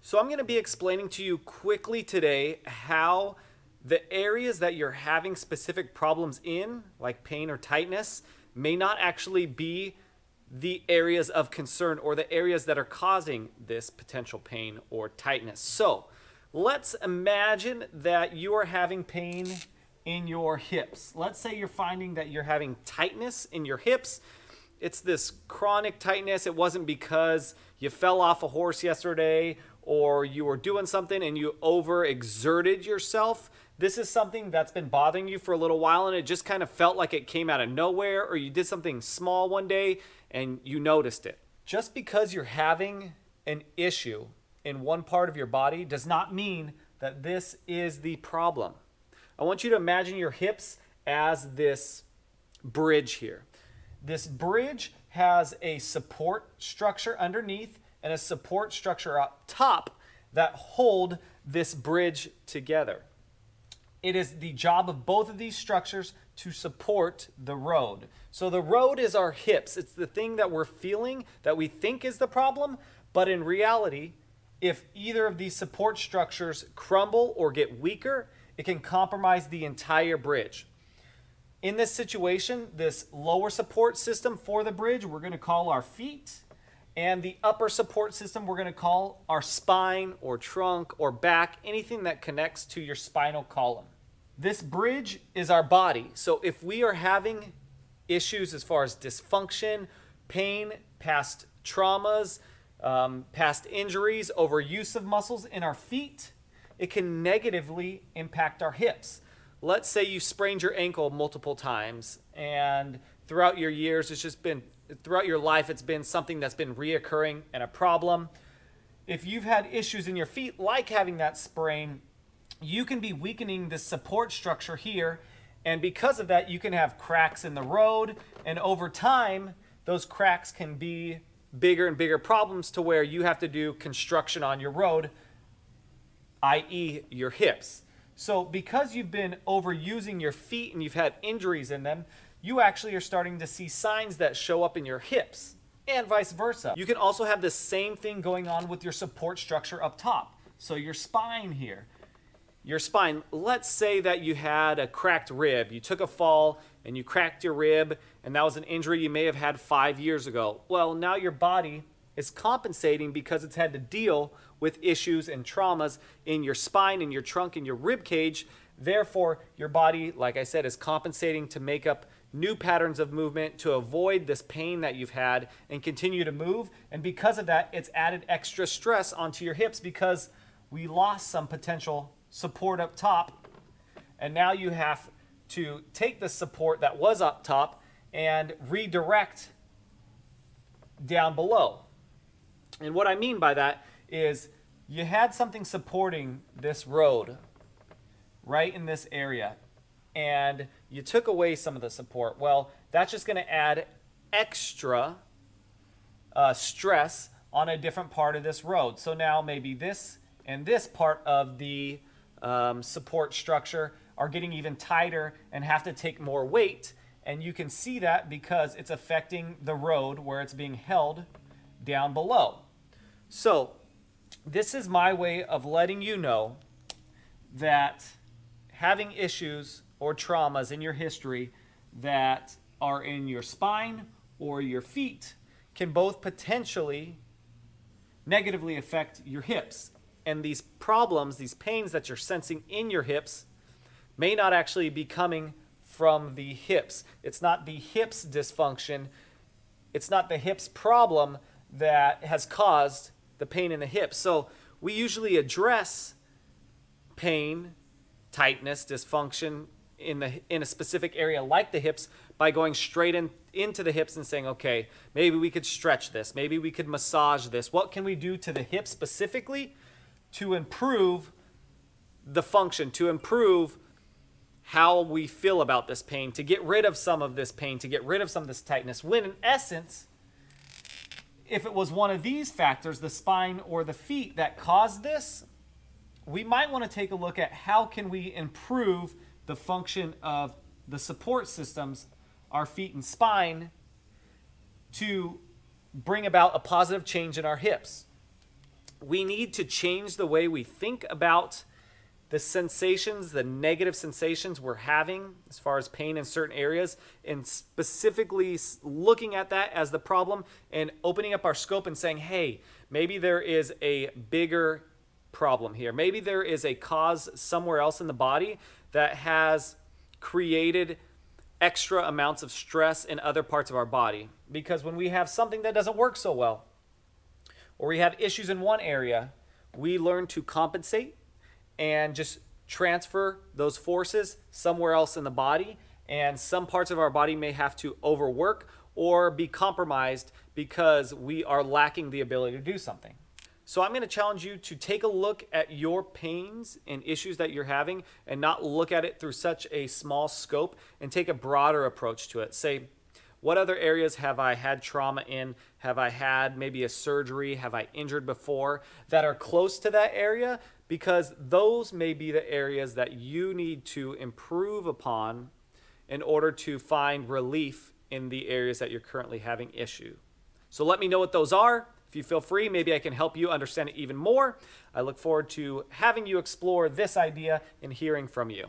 So I'm going to be explaining to you quickly today how the areas that you're having specific problems in, like pain or tightness, may not actually be the areas of concern or the areas that are causing this potential pain or tightness. So let's imagine that you are having pain in your hips. Let's say you're finding that you're having tightness in your hips. It's this chronic tightness. It wasn't because you fell off a horse yesterday or you were doing something and you overexerted yourself. This is something that's been bothering you for a little while and it just kind of felt like it came out of nowhere, or you did something small one day and you noticed it. Just because you're having an issue in one part of your body does not mean that this is the problem. I want you to imagine your hips as this bridge here. This bridge has a support structure underneath and a support structure up top that hold this bridge together. It is the job of both of these structures to support the road. So the road is our hips. It's the thing that we're feeling that we think is the problem, but in reality, if either of these support structures crumble or get weaker, it can compromise the entire bridge. In this situation, this lower support system for the bridge, we're going to call our feet. And the upper support system, we're going to call our spine or trunk or back, anything that connects to your spinal column. This bridge is our body. So if we are having issues as far as dysfunction, pain, past traumas, past injuries, overuse of muscles in our feet, it can negatively impact our hips. Let's say you sprained your ankle multiple times, and throughout your years, throughout your life, it's been something that's been reoccurring and a problem. If you've had issues in your feet, like having that sprain, you can be weakening the support structure here, and because of that, you can have cracks in the road, and over time, those cracks can be bigger and bigger problems to where you have to do construction on your road, i.e. your hips. So because you've been overusing your feet and you've had injuries in them, you actually are starting to see signs that show up in your hips and vice versa. You can also have the same thing going on with your support structure up top. So your spine here. Your spine, let's say that you had a cracked rib. You took a fall and you cracked your rib, and that was an injury you may have had 5 years ago. Well, now your body is compensating because it's had to deal with issues and traumas in your spine, in your trunk, in your rib cage. Therefore, your body, like I said, is compensating to make up new patterns of movement to avoid this pain that you've had and continue to move. And because of that, it's added extra stress onto your hips because we lost some potential support up top. And now you have to take the support that was up top and redirect down below. And what I mean by that is you had something supporting this road right in this area, and you took away some of the support. Well, that's just going to add extra stress on a different part of this road. So now maybe this and this part of the support structure are getting even tighter and have to take more weight. And you can see that because it's affecting the road where it's being held down below. So this is my way of letting you know that having issues or traumas in your history that are in your spine or your feet can both potentially negatively affect your hips. And these problems, these pains that you're sensing in your hips may not actually be coming from the hips. It's not the hips dysfunction. It's not the hips problem that has caused the pain in the hips. So we usually address pain, tightness, dysfunction in a specific area like the hips by going straight into the hips and saying, okay, maybe we could stretch this. Maybe we could massage this. What can we do to the hip specifically to improve the function, to improve how we feel about this pain, to get rid of some of this pain, to get rid of some of this tightness, when in essence, if it was one of these factors, the spine or the feet, that caused this, we might want to take a look at how can we improve the function of the support systems, our feet and spine, to bring about a positive change in our hips. we need to change the way we think about the sensations, the negative sensations we're having as far as pain in certain areas, and specifically looking at that as the problem and opening up our scope and saying, hey, maybe there is a bigger problem here. Maybe there is a cause somewhere else in the body that has created extra amounts of stress in other parts of our body. Because when we have something that doesn't work so well, or we have issues in one area, we learn to compensate and just transfer those forces somewhere else in the body. And some parts of our body may have to overwork or be compromised because we are lacking the ability to do something. So I'm going to challenge you to take a look at your pains and issues that you're having and not look at it through such a small scope, and take a broader approach to it. Say, what other areas have I had trauma in? Have I had maybe a surgery? Have I injured before that are close to that area? Because those may be the areas that you need to improve upon in order to find relief in the areas that you're currently having issue. So let me know what those are. If you feel free, maybe I can help you understand it even more. I look forward to having you explore this idea and hearing from you.